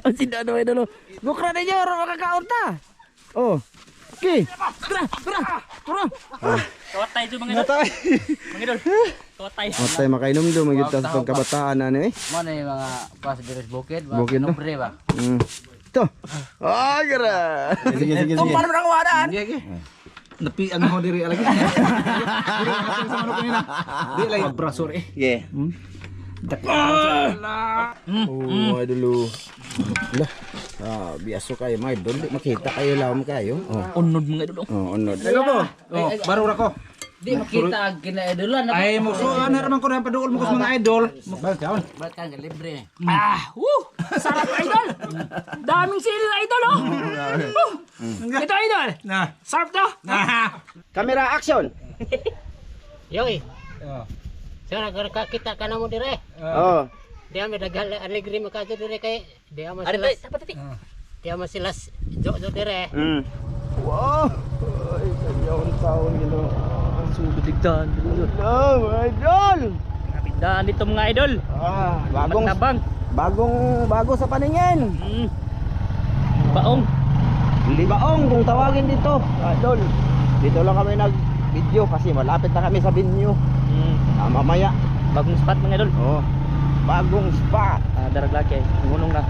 Ang sinda ano idol. Bukra ninyo ro makakaunta. Oh. Okay. Tara. Totay ito mga idol. Mga idol. Totay. Matay makainom do magid ta sa pagkabataan ano eh. Mo na yung mga pas dari bukid, Bukid, no? nobre ba? Ito. Ah, gara. Sige. Paano na kawadaan? Napi ang ho diri lagi. Di lagi brasor eh. Yeah. Oh, idol. Lah. Ah, biaso kayo, may idol. Di makita kayo lawom kayo. Oh. Unod mga idol. Oh, unod. Lego po. Oh, baro ra ko. Di makita ang kinaidolan. Ay mo so ana raman ko na paduol mo kus mga idol. Ba't ka libre? Sarap idol. Daming sili na idol oh. Ito idol. Na. Sarap to. Camera action. Yoy. Sana kita ka na mo dire. Oh. Dia may dagal alegre makato dire kay dia mas silas. Dia mas silas jo dire. Wow. Ay, kanyang taon gino. Subitigdan. Oh, idol. Kapindaan dito mga idol. Ah, bago sa paningin. Baong. Libaong kung tawagin dito. Idol. Dito lang kami nag-video kasi malapit na kami sa venue. Mamaya. Bagong spot mga idol. Oh. Bagong spot. Darag laki. Ngunong na.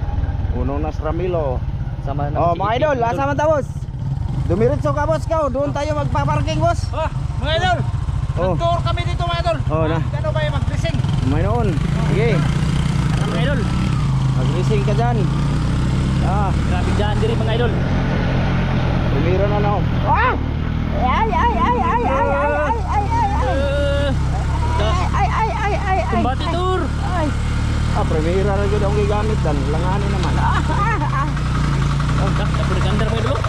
Unong nas Ramilo. Sama na. Oh, mga idol, asa man ta, boss? Dumiretso ka, boss, ka. Doon tayo magpa-parking, boss. Mga idol. Oh. Tour kami dito mga idol. Oh, na. Ano ba yung mag-dressing? May noon. Sige. Mga idol. Mag-racing ka dyan. Ah, Grabe dyan diri mga idol. tumiro na na. Ah! Kumbati tour. Ah, premiera na gud ang gigamit dan. Langanin naman. Oh, dapat gandar mga idol.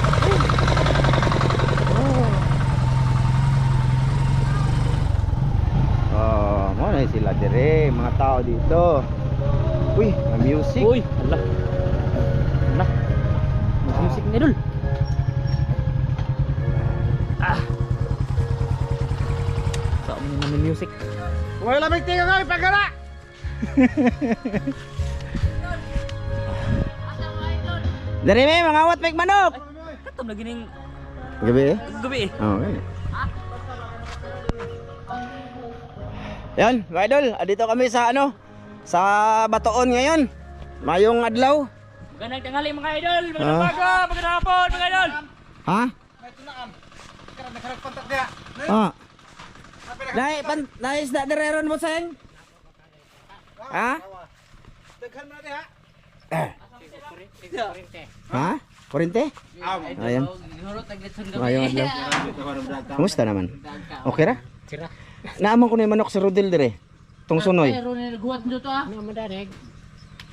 Oh, mo na sila dire, mga tao dito. Uy, may music. Uy, ala. Ala. Music mga idol. Saan mo naman music? Wala lamig tingin ko pagkala. Dari may mga awat may manok. Katom na gining Gabi eh? gabi eh. Oh, okay. Yan, mga idol, dito kami sa ano? Sa Batoon ngayon. Mayong adlaw. Magandang tanghali mga idol. Magandang umaga, magandang hapon mga idol. Ha? May tunaan. Karon nakaragpantak dia. Ah. Dahil isda direron mo sayang? Ha? Daghan mo na diha. Ha? Kurente? Ayan. Mayong adlaw. Kumusta naman? Okay ra? Sira. Naaman ko na yung manok si Rodel dire. Tong sunoy. Pero ni guwat nyo to ah. Madarig.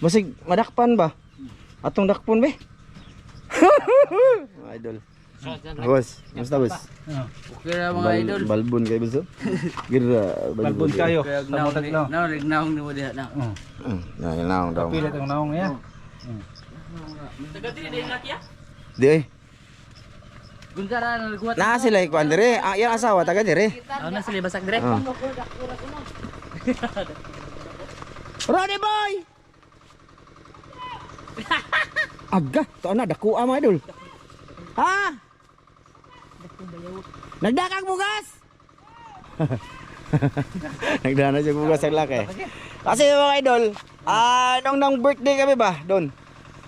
Basig madakpan ba? Atong dakpon be? Idol. Boss, kumusta boss? Okay na mga idol. Balbon kayo boss? Gira, Balbon kayo. Naong ni mo diha na. Naong daw. Pilit ang naong ya. Taga diri din laki ah. Di eh. Gundara na guwat. Na sila ikuan dire. Ah, yung asawa taga dire. Ano na sila basak dire? Oh. Rode boy! Aga, to na dako mga idol. Ha? Nagdakag bugas. Nagdana siya bugas ang laki. Kasi mga idol, nung birthday kami ba doon?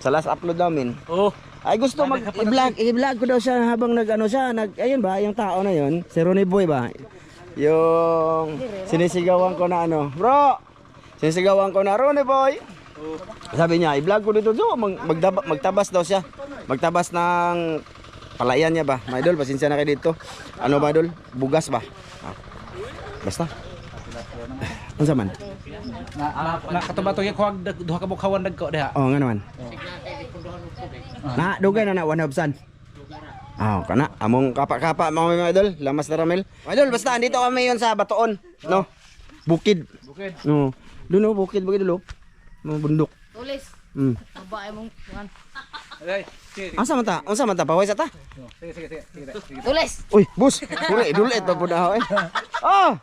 Sa last upload namin. Oh. Ay gusto i-vlog ko daw siya habang nag-ano siya, ayun ba, yung tao na yun, si Ronnie Boy ba? Yung sinisigawan ko na ano, bro. Sinisigawan ko na Ronnie Boy. Sabi niya, i-vlog ko dito, so magtabas daw siya. Magtabas ng palayan niya ba? My idol, pasensya na kayo dito. Ano ba idol? Bugas ba? Basta. Unsa man? Na katubato yung kuwag duha ka bukhawan nagko diha. Oh, nga naman. Na dugay na one hobsan. Kana among kapa-kapa mga idol, lamas na ramel. Idol, basta andito kami yon sa Batoon, no? Bukid. No. Doon no, bukid dulo. Mga bundok. Tulis. Babae mong kuan. Ay, sige. Asa man ta? Unsa man ta? Paway sa ta? Sige. Tulis. Uy, bus. Pure idulit pa pud ako eh. Oh!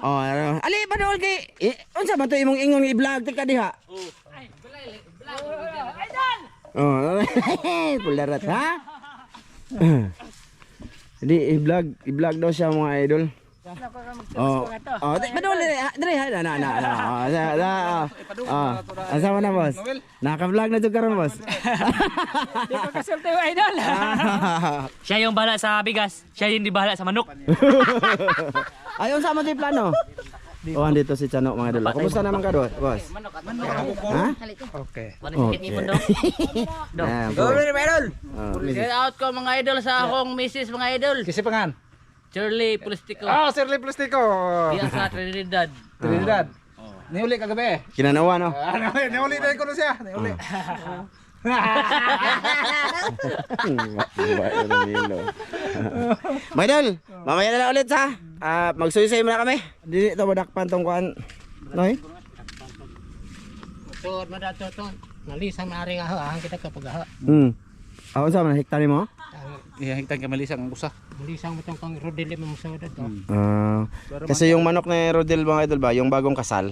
Oh, ali padol kay unsa man to imong ingon i-vlog ka diha? Oh, pularat ha? Di i-vlog daw siya mga idol. Oh, padol dire ha na. Asa man na boss? Naka-vlog na jud karon boss. Di ko kasulti mo, idol. Siya yung bahala sa bigas. Siya yung di bahala sa manok. Ayon sa mo di plano. Oh, andito si Chano mga idol. Kumusta naman ka boss? Ha? Okay. Go idol. Misis. Get out ko mga idol sa akong misis mga idol. Kasi pangan. Shirley Pulistico. Shirley Plastico. Diyan sa Trinidad. Trinidad. Niuli kagabi. Kinanawa no. Niuli na ko siya. Niuli. Maydol, mamaya na lang ulit ha. Magsuysay muna kami. Dili to badakpan tong kuan. Noy. Tuod madato to. Nalisang maaring aho kita kapag aho. Ako sa man hektar mo? Higtan ka malisang usa. Nalisang mo tong pang rodile mo sa dato. Kasi yung manok ni Rodel mga idol ba, yung bagong kasal.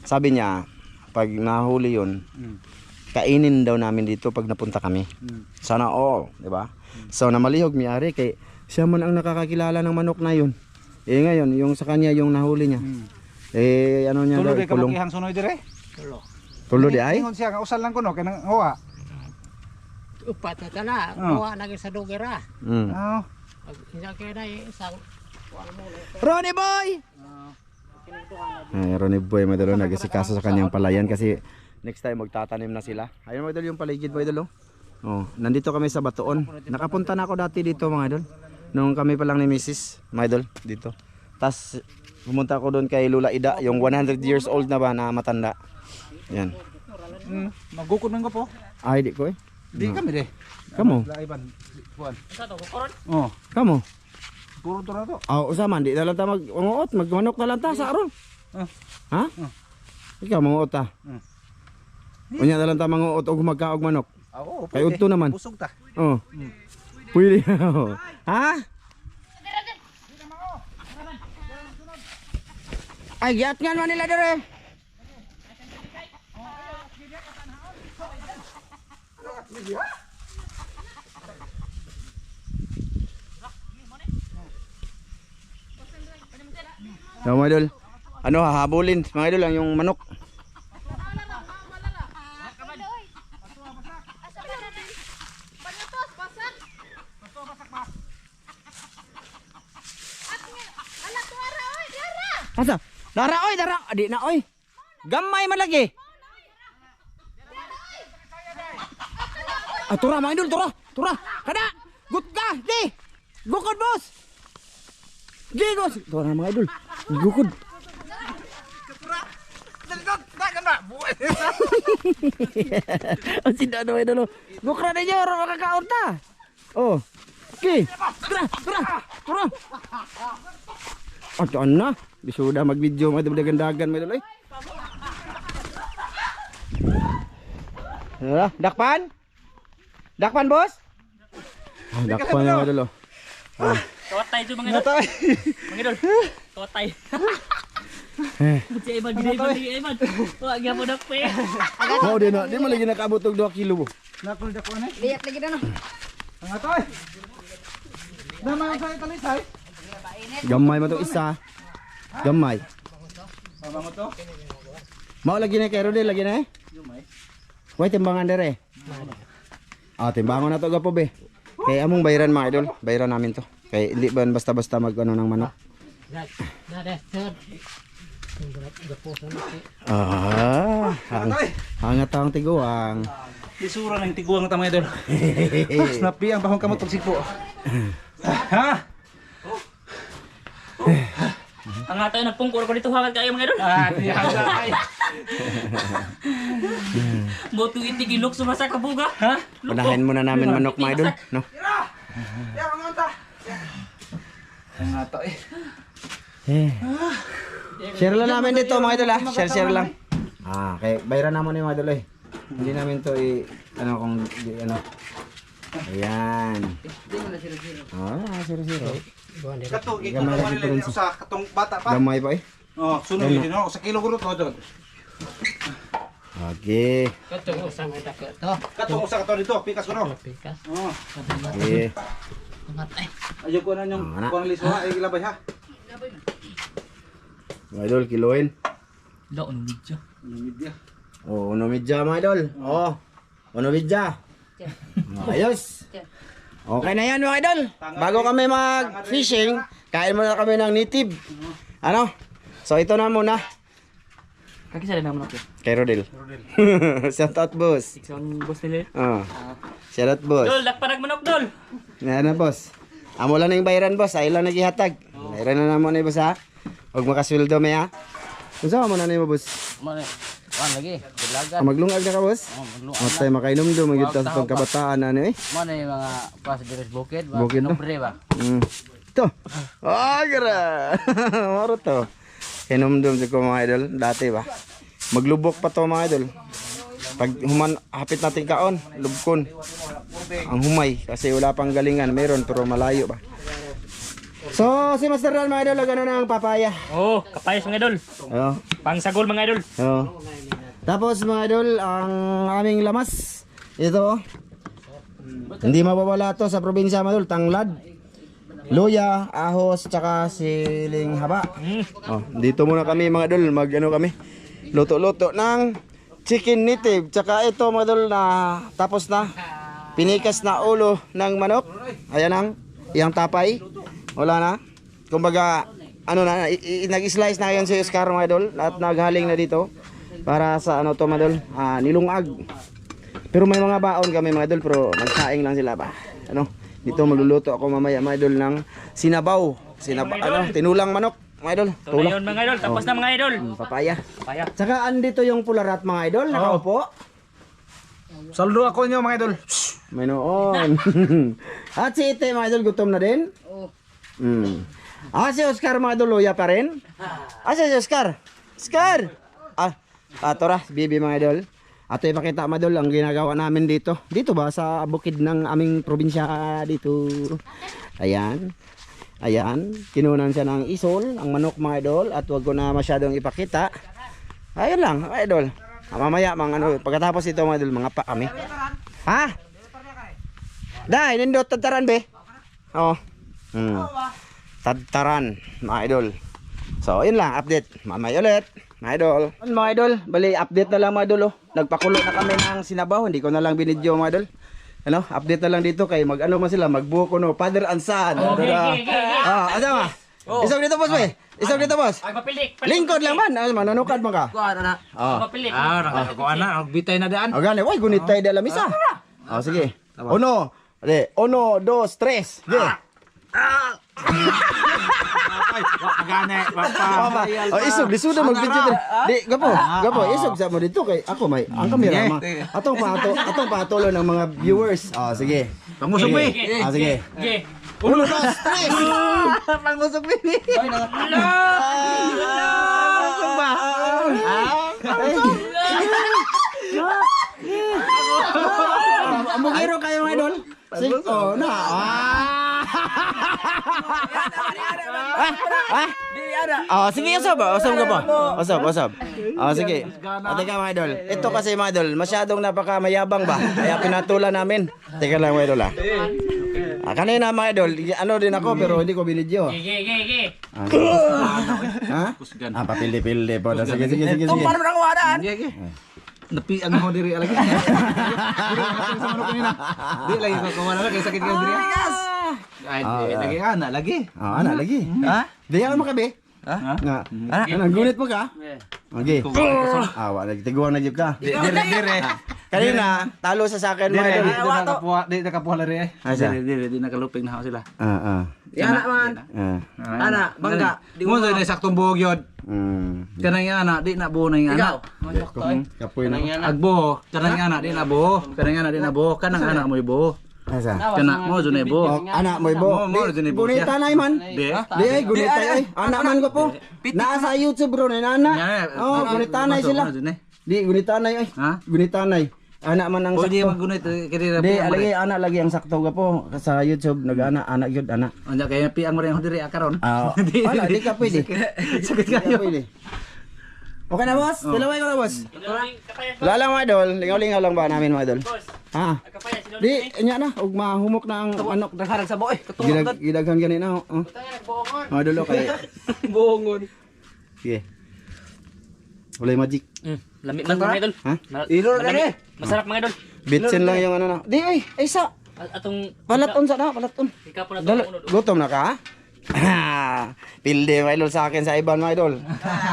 Sabi niya, pag nahuli yun, kainin daw namin dito pag napunta kami. Sana all, di ba? So namalihog mi-ari kay siya man ang nakakakilala ng manok na yun. Eh ngayon, yung sa kanya yung nahuli niya. Ano niya daw, Tulo di ka kulong. magihang sunoy dire. Tulo di ay? Ingon siya nga usal lang kuno kay nang hawa. Upat na tala. Kuha na sa dugera. Oh. Isa kaya na isang Ronnie Boy! Ronnie Boy madalo nagsikaso sa kanyang palayan kasi next time magtatanim na sila. Ayun mga idol yung paligid mga idol. Oh, nandito kami sa Batuon. Nakapunta na ako dati dito mga idol. Nung kami pa lang ni Mrs. mga idol dito. Tas pumunta ako doon kay Lula Ida, yung 100 years old na ba na matanda. Yan. Magukod man ko po. Ay di ko eh. Di kami de. Kamo? Laiban. Kuan. Sa to, koron. Oh. Kamo? Puro to na to. Usaman di na lang ta manguot, magmanok na lang ta sa aron. Ha? Ikaw manguot ta. Unya na lang ta manguot og magkaog manok. Oo, Kay udto naman. Busog ta. Oh. Pwede. Ha? Ay, giat nga man nila dire. So, mga idol, ano hahabulin mga idol ang yung manok. Asa? Dara oy, dara. Adi na oy. Gamay man lagi. Tura mga idol, tura. Kada. Gut ka, di. Gukod boss. Di boss. Tura mga idol. Gukod. Ang sinda na idol. Gukra na niyo, ora makakaon ta. Oh. Okay. Tura. Ato na. Bisuda mag-video mga dagan-dagan mga idol. Dakpan? Dakpan boss? Dakpan na mga idol. Kawatay ito mga idol. Mga idol. Kawatay. Si Eman, gini Eman. Wag nga mo dakpe. Oh, di mo lagi nakaabot og 2 kilo. Nakul dako ani. Lihat lagi dah no. Ang atoy. Naman sa talisay. Gamay man to isa. Gamay. Baba mo to. Mau lagi na kay Rodel lagi na eh. Wait timbangan dere. Timbangon na to gapo be. Kay among bayaran mga idol, bayaran namin to. Kay hindi ba basta-basta mag-ano ng manok. Hangat ang tiguang. Lisura ng tiguang ta mga idol. Snappy ang bahong kamot pagsipo. Ha? Ang ato yung nagpungkur ko dito hangat kayo mga idol. Di hangay. Boto itigilok sumasa kabuga. Ha? Unahin muna namin manok mga idol, no? Ang atoy. Share lang namin dito mga idol ha. Share lang. Kay bayaran naman yung mga idol eh. Hindi namin to ano kung ano. Ayan. 0-0. Buwan dire. Kato ikaw nila usa katong bata pa. Gamay pa eh. Oh, sunod din no, sa kilo guro to. Okay. Katong usa nga dako to. Katong usa kato dito, pikas ko no. Pikas. Oh. Okay. Matay. Ayo ko na yung Ana. kuang liso ha, ay labay ha. Mga idol, kiloin. Lo, ano video? Yung media. Oh, uno midya mga idol. Oh, uno midya. Ayos. Okay na yan mga idol. Bago kami mag-fishing, kain muna kami ng native. Ano? So ito na muna. Kakisa rin naman ako. Kay Rodel. Shout out boss. 6 on boss nila. Oh. Shout out boss. Dol, lakparag manok, Dol. Yan na boss. Amo lang na yung bayaran boss. Ay lang nagihatag. Bayaran na naman na boss ha. Huwag makasweldo may ha. Kung saan mo na mo boss? Mane. Wan lagi. Dalagan. Maglungag na ka boss? At tayo makainom do. Magiging sa pagkabataan ano eh. Mane mga pas dire bukid Bukid ba? Nobre ba. Ito. Oh, gara. Maro to. Hinumdum ko mga idol. Dati ba? Maglubok pa to mga idol. Pag hapit natin kaon, lubkon. Ang humay. Kasi wala pang galingan. Meron pero malayo ba. So, si Master Dan mga idol, lagyan na ng papaya. Oh, kapayas mga idol. Oh. Pangsagol mga idol. Oh. Tapos mga idol, ang aming lamas. Ito. Hindi mawawala to sa probinsya mga idol. Tanglad, luya, ahos, tsaka siling haba. Oh, dito muna kami mga idol, mag-ano kami. Luto-luto ng chicken native. Tsaka ito mga idol na tapos na. Pinikas na ulo ng manok. Ayan ang iyang tapay. Wala na. Kumbaga, ano na, nag-slice na yun si Oscar mga idol. At naghaling na dito. Para sa ano to mga idol, nilungag. Pero may mga baon kami mga idol. Pero nagsaing lang sila ba. Ano, dito magluluto ako mamaya mga idol ng sinabaw. Ano, tinulang manok mga idol. So na yun mga idol. Tapos na mga idol. Papaya. Papaya. Tsaka andito yung pularat mga idol. Nakaupo. Saludo ako nyo mga idol. May noon. At si Ite mga idol, gutom na din. Si Oscar mga idol, luya pa rin. Si Oscar. Oscar! Tora, bibi mga idol. Ato ipakita mga idol ang ginagawa namin dito. Dito ba? Sa bukid ng aming probinsya dito. Ayan. Ayan. Kinunan siya ng isol, ang manok mga idol. At wag ko na masyadong ipakita. Ayun lang mga idol. Mamaya mga ano, pagkatapos ito mga idol, mga pa kami. Ha? Dai, nindot tataran be. Oh. Tataran, mga idol. So, yun lang, update. Mamaya ulit, mga idol. Mga idol, bali update na lang mga idol. Oh. Nagpakulo na kami ng sinabaw, hindi ko na lang binidyo mga idol. Ano, update na lang dito kay mag-ano man sila, magbuko no, father and son. Okay. Asa ma? Isog dito boss be. Isog dito boss. Ay, mapilik. Lingkod lang man, mananukad mo ka. Kuan na. Mapilik. Nakakuha na, bitay na daan. O gani, why gunitay de la misa. Sige. Uno, 1, 2, 3. Sige. Gane, papa. Isog lisuda mag-video din. Di, gapo, isog sa mo dito kay ako may ang kamera ma. Atong patulo ng mga viewers. Sige. Pangusog mo Sige. Okay. 1, 2, 3. Pangusog mo Isog ba? Amugiro kayo mga idol. Oh, na. Sige, usap ka pa. Usap. Sige. Teka mga idol. Ito kasi mga idol, masyadong napakamayabang ba? Kaya pinatulan namin. Teka lang mga idol kanina mga idol, ano din ako pero hindi ko binidyo. Gigi. Ha? Papildi-pildi po. Sige. Paano mo nang wadaan? Napi ang ho diri lagi. Di lagi ko kumana kay sakit ka diri. Ay, lagi ana lagi. Ana lagi. Ha? Di ako makabe. Ha? Nga. Gunit mo ka? Okay. Wala tiguan na jud ka. Dire. Kanina talo sa akin mga idol. Di nakapuha lari ay. Di nakaluping na sila. Ana man. Ana, bangga. Mo na saktong buhog yod. Kanang ana di na buo na yung ana. Kapoy na. Agbo, kanang ana di na buo. Kanang ana di na buo, kanang ana mo ibo. Asa? Kana mo jud na ibo. Anak mo ibo. Mo jud na ibo. Gunita na man. Di. Di ay gunita ay. Anak man ko po. Nasa YouTube bro ni nana. Oh, gunita na sila. Di gunita na ay. Ha? Gunita na. Anak man ang Pwede sakto. magunit kaya Di, alagi anak lagi ang sakto ka po sa YouTube nag-anak gyud anak. Anya kaya piang mo rin diri akaron. Ah, wala di ka pwede. Sakit Di ka kayo. pwede. Okay na boss? Dalaway ko na boss. Kapaya, Wala lang mga idol, lingaw-lingaw lang ba namin mga idol? boss. Ha? Kapaya, si Lolo. Di, anya na, ug mahumok na ang manok. Nagharag sa boy. Gidaghan ganina oh. Mga idol kay Buongon. sige. Wala magic. Lami man mga idol. Ha? Ilor ka ni. Masarap mga idol. Bitsin lang yung ano na. Di ay, isa. Atong Palaton sa na, palaton. ikaw po na Dala, to. gutom na ka? Pilde mga idol sa akin sa iban mga idol.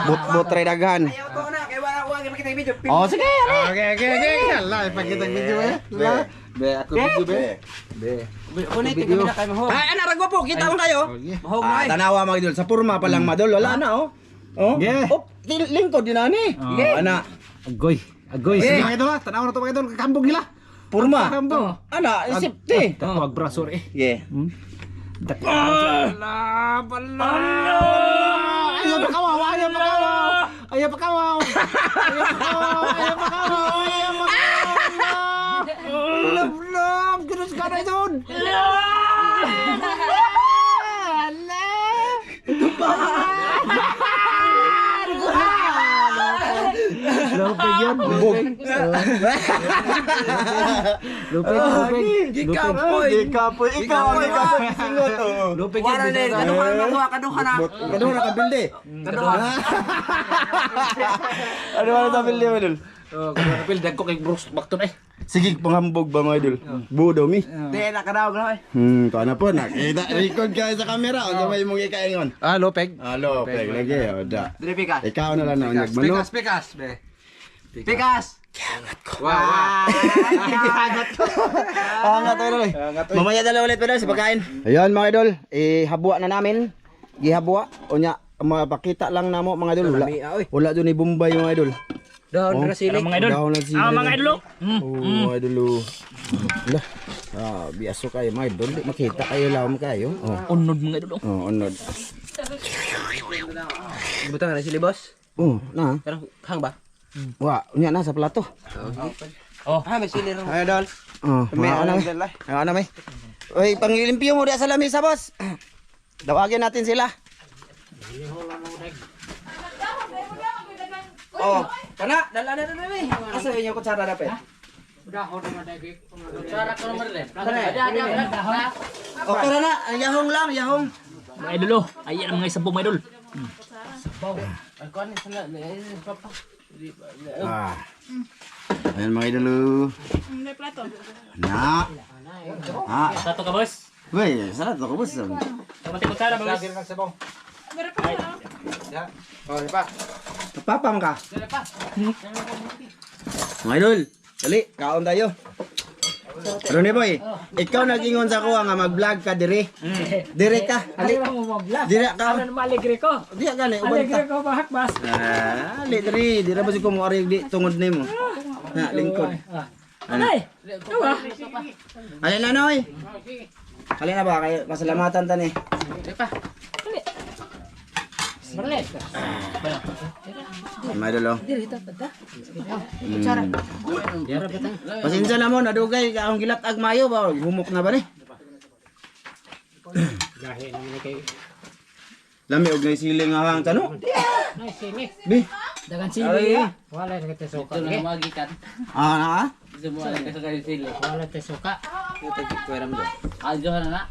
But try daghan. Ayaw ko na kay wala ko makita yung video. Oh sige, ari. Okay. Hala, ipakita yung video eh. Be, ako video be. Be. Kunit kami na kay mo. Ay, ana ragwa po, kita mo kayo. Mahog Ah, tanawa mga idol, sa purma pa lang madol, wala na oh. Oh. Yeah. Oh, lingkod din ani. Ana, Agoy. Sige mga idol ha. Tanaw na to mga idol. Kakambog nila. purma. Kakambog. Ana, safety. Wag braso eh. Yeah. Ayaw pakawaw. Love, ganun ka na ito. Lupig yan. Lupig. Gikapoy. Ikaw singot oh. Lupig yan. Kaduha na. Kaduha na ka bilde. Ano wala ta bilde madol? Kapil, dag ko kay Bruce Bakton eh. Sige, pangambog ba mga idol? Budo mi. Di nakadaog na eh. Kano po nakita. Record ka sa camera. Ano ba yung mong ikaingon? Ah, lupig. Alo, peg lagi. Oda. Dili pikas. Ikaw na lang na nagmanok. Pikas, be. Pikas. Wow. Angat tayo ulit. Mamaya dala ulit pa si pagkain. Ayun mga idol, ihabwa na namin. Gihabwa. Unya, mapakita lang namo mga idol. Wala doon ni Bombay mga idol. Doon ra sili. Mga idol. Dahon na sila. Mga idol. Oh, mga idol. Lah. Ah, biaso kayo mga idol. Di makita kayo lang kayo. Oh, Unod mga idol. unod. Butang na sili boss. Oh, na. Pero hang ba? Wa, unya na sa plato. Ah, may sili ro. Ay, idol. Oh, may ano may. Ano may. Oy, panglilimpyo mo diya sa lamesa, boss. Dawagin natin sila. Oh, kana, dala na eh. Asa inyo kutsara dapat? Cara ko naman rin. Okay na na, yahong lang, yahong. Mga idol. Ayan ang mga isang mga idol. Ah. Ayan mga idolo. May plato. Na. Ah, Tato ka boss. weh, sarap to kubos. Kamanti mo cara boss. Meron pa na. Papam ka. Mga idol, dali, kaon tayo. Ano ni boy? Ikaw nagingon sa ko nga mag-vlog ka dire. Dire ka. Ali mo mag-vlog. Dire ka. Ano maligre ko? Di ka ni uban ta. ko bahakbas. Ah, ali dire, dire ba si ko mo ari di tungod nimo. Na lingkod. Anay. Diba? Ali na noy. Ali na ba kay pasalamatan ta ni. Berlet. Mga idol. Pasensya na mo, nadugay akong gilatag mayo ba? Humok na ba ni? Gahi naman kay. Lami og nay siling hang tano. Nay sili. Bi. Dagan Ari. Wala na kay suka. Ito na magikan. Ah, na? Semua ada kasih sili. Wala tay suka. Kita kueram do. Aljo na.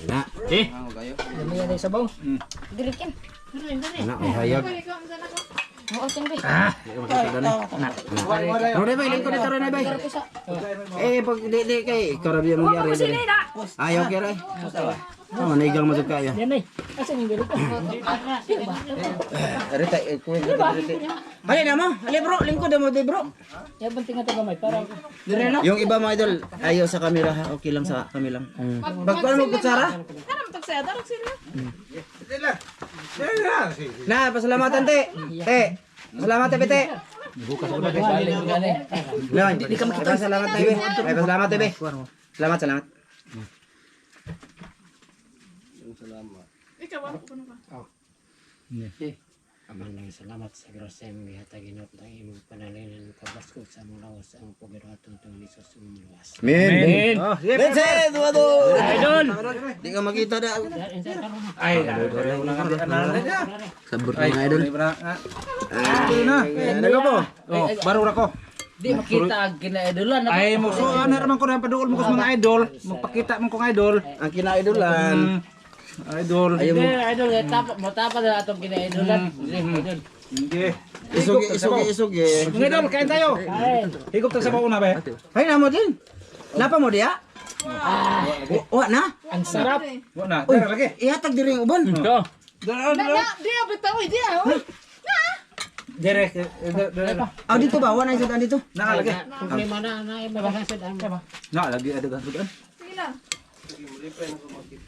Na. Dali na sabaw. Dilikin. Na, ay hayag. Oo, tinggi. Ronay bay, lingkod dito Ronay bay. Eh, pag di kay karabi mo gyari dali. Ayaw gyari. Oh, naigang masuk kayo. Yan ay. Asan yung galit? Ari tay kuwi dito. Ali na mo. Ali bro, lingkod mo di bro. Ya penting ata gamay para Yung iba mga idol, ayaw sa camera ha. Okay lang sa kami lang. Pagkuan mo kutsara? Ano mo tagsaya? Darag sila. Na, pasalamatan te. Te. Salamat te, te. No, hindi ka makita. Salamat te. Ay, pasalamat te. Salamat, salamat. Ikaw, ano ko na ba? Amang salamat sa grasya mo gihatag Ginoo ang imong panalinan kabaskog sa among lawas ang pagiro atong tong Hesus umuluwas. Men. Oh, sige. Let's say, tuwa. Idol! Di ka makita da. Ay, wala ka na. Sabot Ay, idol. Idol na. Ano ka po? Oh, baro ra ko. Di makita ang kinaidolan. Ay, mo so ano raman ko na paduol mo ko sa mga idol. Magpakita mo kong idol. Ang kinaidolan. Idol. Ayaw mo. Idol, matapa na atong kinaidolan. Idol. Hindi. Isugi. Mga idol, kain tayo. Higop tag sabaw na ba? Ay, na mo din. Napa mo diya? Wa na? Ang sarap. Wa na. Dara lagi. Ihatag diri ang uban. Ito. Dara. Di, bitaw, di, oy. Dere. Ah, dito ba? Wa na isa dito. Na lagi. Problema na ibabasad ang Na lagi ada gantuan. Sige lang.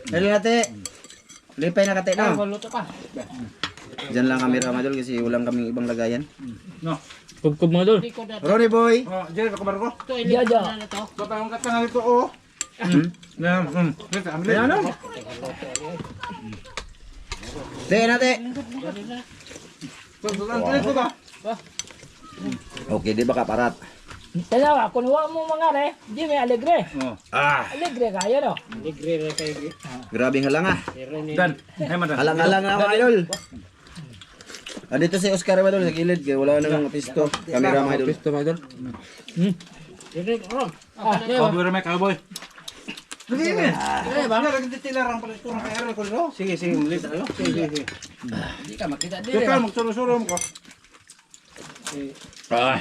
Dali nate. Lipay na kate na. Maluto pa. Diyan lang kami ramadol kasi walang kaming ibang lagayan. No. Kubkub mo, Idol. Ronnie boy. Oh, dere ko baro ko. Ito ilit Jaja. na to. Papang kat na ito oh. Na, Dito ambil. Ano? Te nate. Dito ba? Okay, di ba kaparat? Tanawa, kunuha mo mga re. Di may alegre. Oh. Alegre kaya, no? Degree ra kay Grabing halanga. Dan. Ay man. Halang-halang na mga idol. Andito si Oscar Madol sa gilid kaya wala nang pisto. Kamera mga idol. Pisto mga idol. Dire ro. Oh, bro may cowboy. Sige. Eh, ba? Lagi titilarang pala ito ng kaya ko no. Sige, mulit ayo. Sige. Di ka makita Sige, magsuro-suro mo ko. Hindi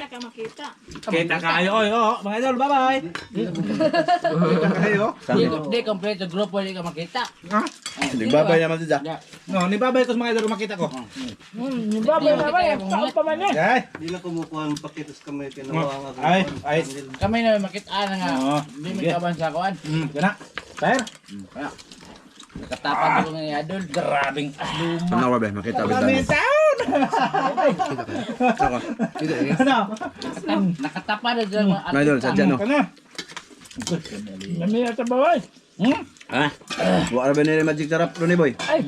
ka makita. Kita kayo, oy, oh, mga idol, bye-bye. Kita kayo. Di kompleto grupo, di ka makita. Ha? Nagbabay naman siya. No, ni babay ko sa mga idol makita ko. Yung babay na ba? Saan pa man eh? Ay, Di lang kumukuha ng pakitos kamay kinawanga ko. ay. Kami na makita na nga. Oo. Hindi may kaban sa kuan. Gana. Fair. Nakatapan ko ng Idol. Grabing luma. Ano ba makita ba Kami tayo? Ano? Nakatapan na dyan mga Mga idol, sadya no. Kana. Kami na sa bawal. Ha? Wa ba ni Magic Sarap Ronnie boy? Ay,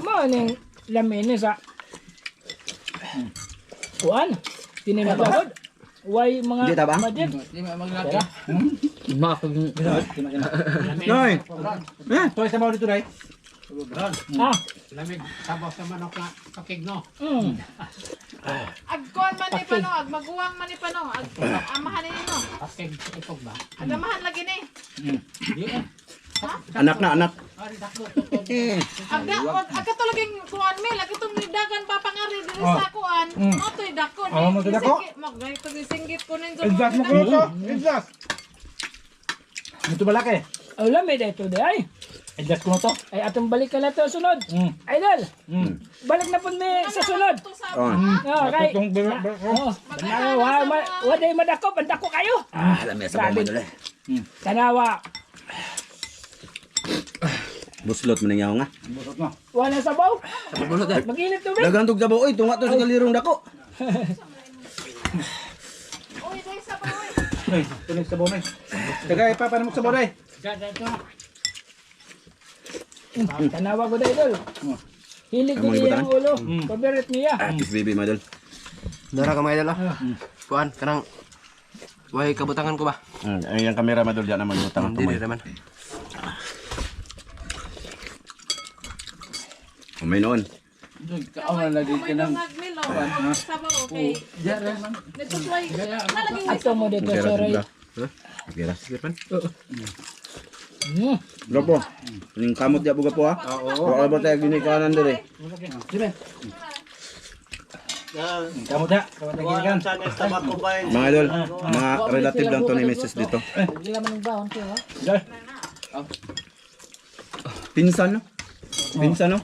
maning lamin sa kuan. Tinimagod. Way mga Hindi tabang? Magic. Hindi maglaki. Makag Noy. Toy sa mga dito dai. Ah. Lamig sabaw sa manok na kakig no. Agkuhan man ni pano, agmaguwang man ni pano, amahan ni no. Kakig ikog ba? Agamahan lagi ni. Anak na anak. Aga to laging kuhan mi, lagi tong dagan papangari diri sa kuhan. Mo toy dako. Mo to'y dako? Magay to singgit ko nin Exhaust mo ko to. Exhaust. Ito balaki. Oh, lamig dito di ay. Exhaust ko to. Ay atong balik na to sunod. Idol. Balik na pud mi sa sunod. Oh. Oh, right. Itong Wa day madako, bandako kayo. Alam mo sa mga idol eh. Tanawa. Buslot man nga nga. Busot mo. Wala sabaw. Mag-init tubig. Dagang tug dabo oy, tunga to sa kalirong dako. Uy, dai sa bawoy. Ay, tunig sa bonay. Tagay pa paano mo sa bonay? Tanawa ko Idol. Hilig ko Ang mga niya ang ulo. Mm. Pabirit niya. Kiss baby mga idol. Dara ka mga idol ah. Kuan, kanang way kabutangan ko ba? Ay ang kamera madol diyan naman utang Dili naman. Kumay noon. Kaawal lagi May nagmilo. Sa bawoy okay. Dito way. Nalaging Ato mo dito sorry. Okay ra. Lopo. Ning kamot dia buga po ha. Oo. Wa ba tayo ginikanan dire. Kamu da, kamu tagigan. Sana tabak ko ba? Mga idol, mga relative lang to ni Mrs. dito. Hindi naman ng bawon ko ha. Pinsan no? Pinsan no?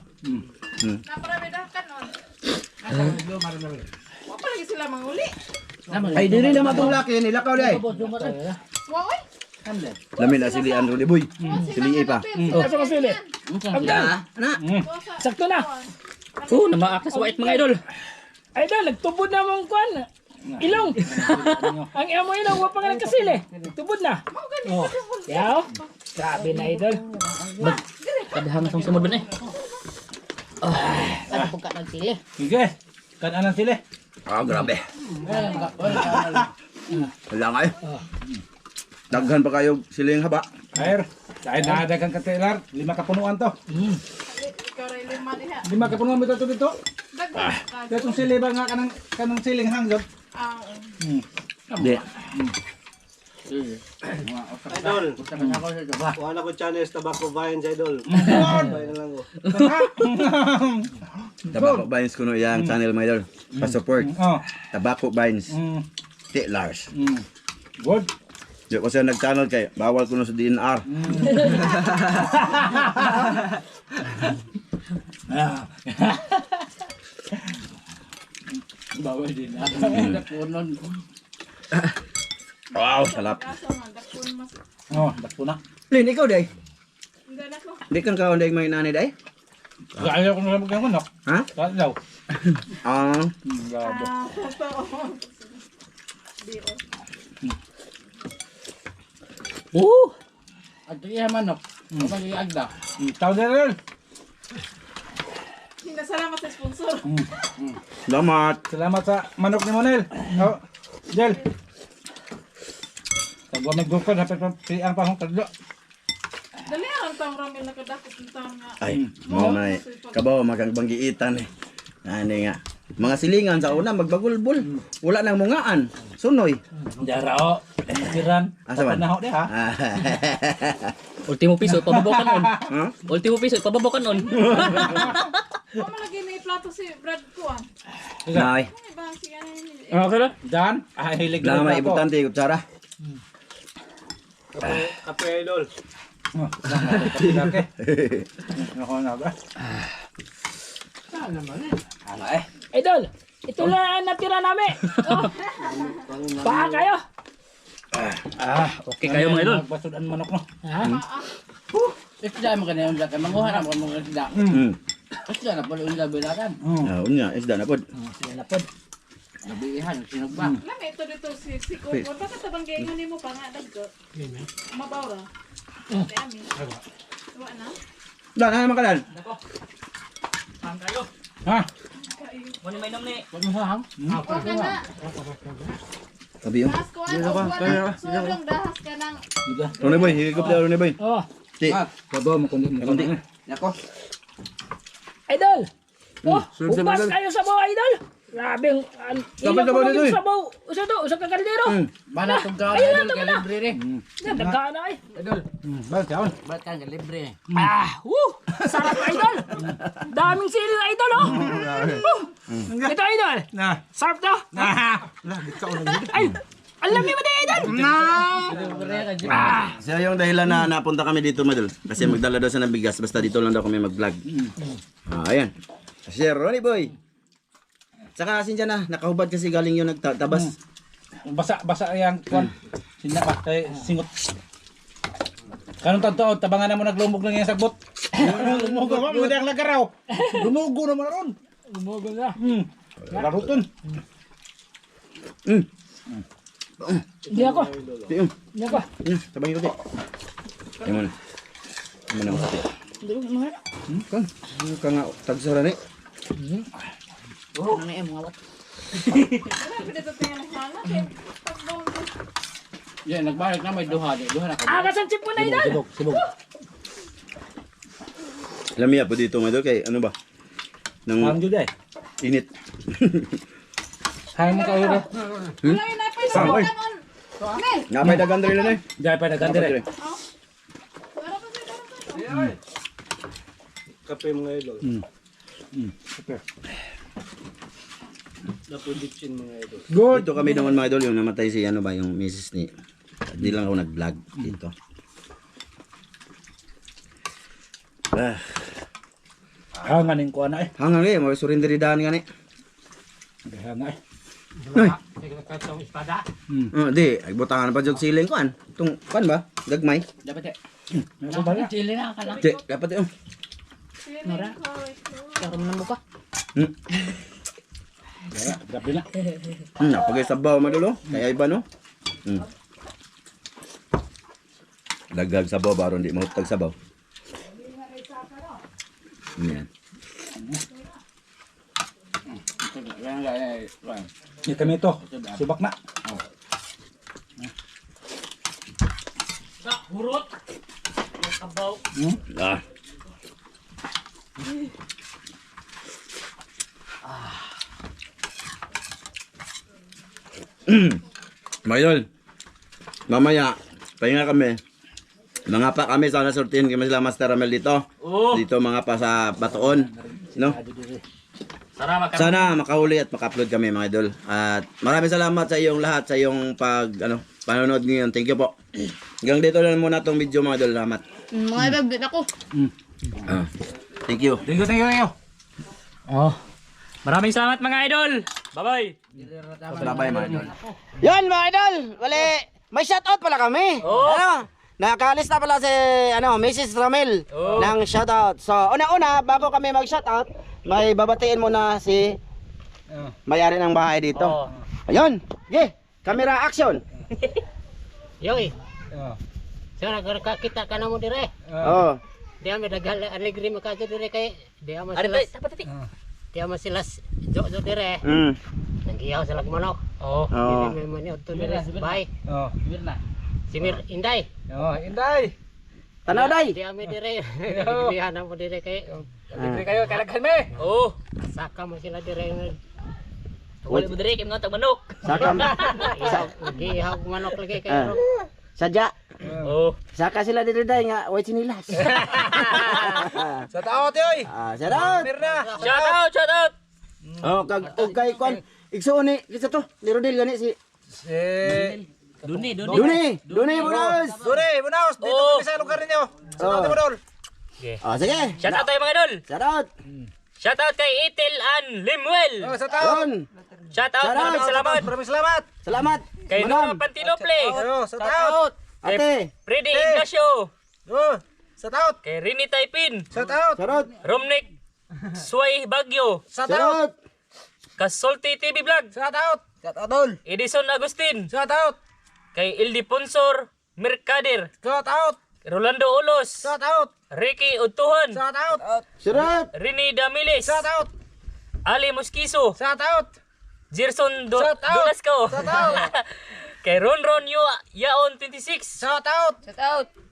naparamidah kan on. Wa pa lagi sila manguli. Ay diri na matulaki nilakaw di ay. Wa oy. Lami na si Leandro de Boy. Si Lee pa. Asa ka sili? Na. Sakto na. Namaakas white mga idol. Idol, nagtubod na mong kwan. Ilong. Ang amo ilong, wa pa nga nagkasili. Tubod na. Oh. Yaw. Grabe na idol. Kadahang itong sumod ba na eh. Ano po ka nagtili? Sige. Kanan sila. Ah, grabe. Wala nga eh. Daghan pa kayo siling haba. Air. Dahil nakadagang ka telar, 5 kapunuan to. Ikaw rin 5 diha. 5 kapunuan mo ito dito. Dagdag. Kaya itong sili ba nga kanang siling hanggap? Hindi. Idol. Wala ko channel sa Tobacco Vines, Idol. Bayan lang ko. Tabako Vines kuno yang channel mo idol. Pa-support. Oh. Tabako Vines. Mm. Lars. Good. Di ko siya nag-channel kay bawal kuno sa DNR. Bawal din. Wow, salap. Kaso nga, dakpon mas. Oh, dakpo na. Lin, ikaw day. Hindi na ko. Di kang kaon day may nanay day? Kaya ko na magkang kunok. Ha? Kaya daw. Ah, Gabo. Totoo. At iya manok. Kapag iagda. Tao na rin. Salamat sa sponsor. salamat. Salamat sa manok ni Monel. Oh, Jel. Tagwa may gukod, hapit pa ang pahong kadlo. Dali ang taong ramil na kadakot ng taong nga. Ay, mo na kabaw magang banggiitan eh. Ani nga. Mga silingan sa una magbagulbul. Wala nang mungaan. Sunoy. Jara o. Masiran. Asa man? Panaho di ha. Ultimo piso, pababokan on. Ha? Ultimo piso, pababokan on. Kung malagay may plato si Brad Kuan. Nay. Ano ba ang siya na yun? Okay lang. Dan, hilig Lama na ako. ibutante kutsara. Kape, Idol. Oh, laki. Ako na ba? Idol, ito lang ang natira namin. Oh. Baka kayo. Okay kayo mga idol. Basudan manok no. Ha? Isda mo kanina yung dati. Manguha na mo mga isda. Isda na pala yung labilakan. Ah, unya isda na pod. Sila na pod. Nabihan, sinog ba? Alam mo, ito dito si Kukon. Bakit tabang gayon mo pa nga dagko? Mabaw ra. Ate Ami. Tuwa na? Dan, ano naman ka dan? Saan kayo? Ha? Muna may nom ni. Huwag mo hahang. Huwag ka na. Sabi yung. Dahas ko ano. Sudong dahas ka ng. Ronnie boy, higop daw Ronnie boy. Oh. Ti. Babaw mo kundi mo. Kundi. Nako. Idol. Oh, sulod sa ubas idol. kayo sa bawa, idol. Grabe ang Dapat ilaw ba ko dito, eh? sa bawa. Usa to, usa ka kaldero. Mana itong kaon Ayun idol na, kay tama na. libre rin. Yan, nagkaan na eh. Idol, Bal taon. ba't ka libre? Sarap idol. Daming sili na idol oh. Ito idol. Na. Sarap to. Ay, alam mo ba idol? Siya yung dahilan na napunta kami dito madol. Kasi magdala daw siya ng bigas. Basta dito lang daw kami mag-vlog. Ah, ayan. Si Ronnie boy. Saka asin siya na. Nakahubad kasi galing yung nagtabas. Basa yang kuan. Sinya pa kay singot. Kanong totoo, tabangan mo naglumog lang yung sagbot. Lumugo mo, mo ang lagaraw. Lumugo naman ron. Gumugo na. Laruton. Hindi ako. Tiyo. Hindi ako. Sabang ikuti. Yan muna. Yan muna ako. Hindi ko mga. Kang. Ano ka nga tagsara ni? Ano na mga wat? Grabe dito tingnan ng hala. Pagbong ko. Yan, nagbalik na may duha. Duha na ka. Agasan chip mo na idol. Sibog. Lamia po dito madol kay ano ba? Ang Nang juday. init. Hay mo kayo ro. Wala yun na pa sa Oy. bukan on. Mel. Ngapay dagan diri na eh. Jay pa dagan dire. Wala pa sa Kape, mga Idol. Napunditsin, mga Idol. Good. Dito kami naman mga idol yung namatay si ano ba yung misis ni. Hindi lang ako nag-vlog dito. Ah, Hanganin ko ana eh. hangang eh, mo surrender daan nga ni. Hanga eh. Ay, Katong espada. di, ay butangan pa jog siling kuan. Tung kuan ba? Gagmay. Dapat eh. Ano ba ya? Chili na ka lang. Di, dapat eh. Nora. Karoon na mo ka. Grabe na. Napagay sabaw madulo. Kaya iba no. Dagag sabaw baron di mahutag sabaw. Yan. Ini kami ito. Subak na. Hurot. Kabaw. Ah. Mga idol, mamaya, pahinga kami. Mga pa kami sana sortihin kami sila Master Ramel dito. Dito mga pa sa Batoon. No? Sana makahuli at maka-upload kami mga idol. At maraming salamat sa iyong lahat sa iyong panonood ngayon. Thank you po. Hanggang dito lang muna tong video mga idol. Salamat. Mga idol, din ako. Thank you. Thank you. Oh. Maraming salamat mga idol. Bye-bye. Bye mga idol. Yan mga idol. Wali, may shoutout pala kami. Ano? Nakalista pala si Mrs. Ramel ng shoutout. So, una-una, bago kami mag-shoutout, may babatiin muna si may-ari ng bahay dito. Ayun. Okay. Camera action. Yoy. Sana kakita ka na mo dire. Oh. Di kami dagal alegre makato dire kay di ama sila. Di ama sila jo dire. Nanggiyaw sila manok. Oh. May manok to dire. Bye. Bibir na. Simir Inday. Inday. Tanaw day. Di kami dire. Diyan mo dire kay. Libre kayo, kalaghan me. Saka mo sila dire. Wala mo dire kay mga tagmanok. Saka. Giyaw manok lagi kay. Sadya. Saka sila dito day nga way sinilas. Sa taot yoy. Shout out. Shout out. Oh, kay kwan. Igsuon ni kita to. Ni Rodel gani si Duni. Duni Bunos. Bunaos. Dito kami sa lugar ninyo. Sa taot mo dol. Sige. Shout out tayo mga idol. Shout out. Shout out kay Itel and Limuel. Sa taot. Yun. Shout out, maraming salamat. Maraming salamat. Salamat. Kay Nora Pantinople. Sa taot. Ate. Freddy Ignacio. Sa taot. Kay Rini Taipin. Sa taot. Shout out. Romnick Sway Bagyo. Sa Shout out. Kasolti TV Vlog. Sa taot. Sa taot. Edison Agustin. Sa taot. Kay Ildiponsor Mercader. Sa taot. Rolando Ulos. Sa taot. Ricky Utuhan. Sa taot. Shout out. Rini Damiles. Sa taot. Ali Mosquizo. Sa taot. Gerson Shout out. Donasco. Shout out. Kay Ron Yaon 26. Sa taot.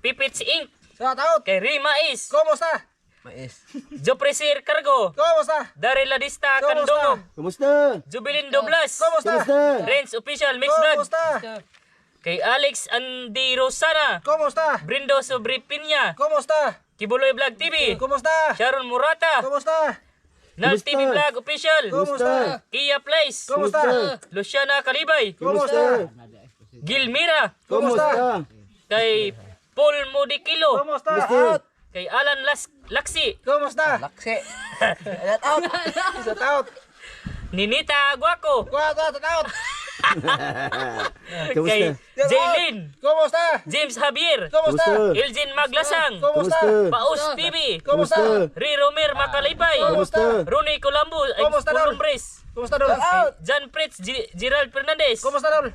Pipits Inc. Sa taot. Kay Rima Is. Kumusta? Jopresir Cargo. Kumusta? Daryl Ladista Kumusta? Candomo. Kumusta? Jubilin Doblas. Kumusta? Renz Official Mix Vlog. Kumusta? Kay Alex Andy Rosana. Kumusta? Brindo Sobre Piña. Kumusta? Kibuloy Vlog TV. Kumusta? Sharon Murata. Kumusta? Nal Kumusta? TV Vlog Official. Kumusta? Kia Place. Kumusta? Luciana Kalibay. Kumusta? Gilmira. Kumusta? Kay Paul Modikilo. Kumusta? Kay Alan Laksi. Kumusta? Sa taot. Ninita Aguaco. Sa taot. Kumusta? Kay Jaylin. Kumusta? James Javier. Kumusta? Elgin Maglasang. Kumusta? Paus TV. Kumusta? Riromer Makalipay. Kumusta? Ronnie Colombo. Kumusta, Dol? Columbres. Kumusta dol? John Fritz. Gerald Fernandez. Kumusta dol?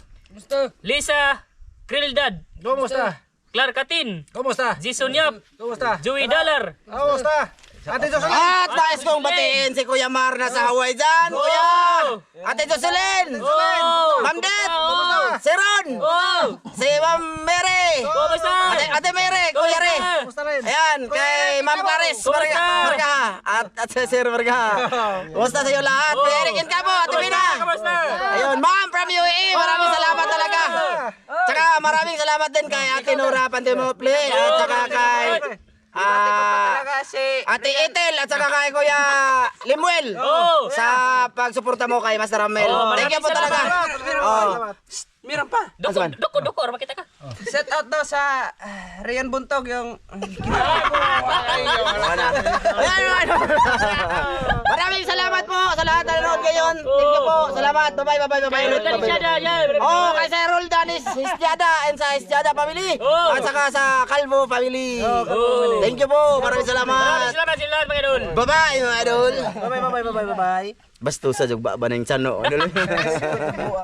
Lisa Krildad. Kumusta? Clark Katin. Kumusta? Jason Yap. Kumusta? Joey Dollar. Kumusta? Ate Jocelyn. At nais kong batiin si Kuya Mar na sa Hawaii dyan, Kuya! Ate Jocelyn! Ma'am Det! Si Ron! Si Ma'am Mary! Ate Mary! Kuya Re! Kumusta rin? Ayan, kay Ma'am Caris Marga! At si Sir Marga! Kumusta sa iyo lahat? Eric and Cabo! Ate Pina! Ayun, Ma'am from UAE! Maraming salamat talaga! Tsaka maraming salamat din kay Ate Nora Pantimople at saka kay Ate Etel at saka kay Kuya Limuel sa pagsuporta mo kay Master Ramel. Thank you po talaga. Meron pa. Doko, makita ka. Set out daw sa Rian Buntog yung Maraming salamat po sa lahat na nanonood ngayon. Thank you po. Salamat. Bye-bye. Oh, kay Sir Roldan is Isjada and sa Isjada family. At saka sa Calvo family. Thank you po. Maraming salamat. Salamat sila mga idol. Bye-bye mga idol. Bye-bye. Bastusa jug ba ng chano.